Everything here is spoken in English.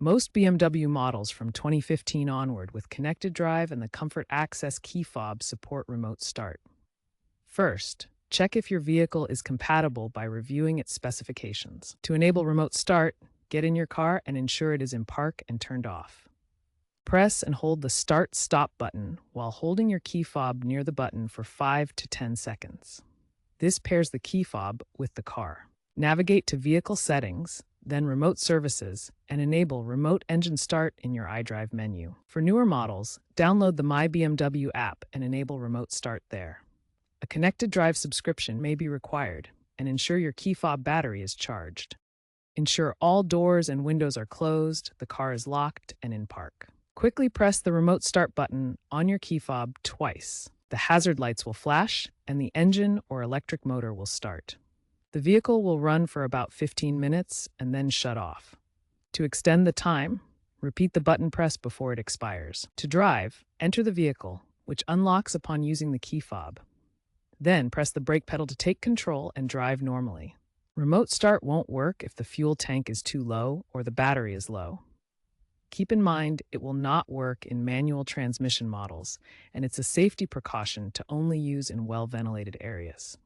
Most BMW models from 2015 onward with connected drive and the Comfort Access key fob support remote start. First, check if your vehicle is compatible by reviewing its specifications. To enable remote start, get in your car and ensure it is in park and turned off. Press and hold the Start/Stop button while holding your key fob near the button for 5 to 10 seconds. This pairs the key fob with the car. Navigate to Vehicle Settings, then Remote Services, and enable Remote Engine Start in your iDrive menu. For newer models, download the My BMW app and enable Remote Start there. A connected drive subscription may be required, and ensure your key fob battery is charged. Ensure all doors and windows are closed, the car is locked, and in park. Quickly press the Remote Start button on your key fob twice. The hazard lights will flash, and the engine or electric motor will start. The vehicle will run for about 15 minutes and then shut off. To extend the time, repeat the button press before it expires. To drive, enter the vehicle, which unlocks upon using the key fob. Then press the brake pedal to take control and drive normally. Remote start won't work if the fuel tank is too low or the battery is low. Keep in mind it will not work in manual transmission models, and it's a safety precaution to only use in well-ventilated areas.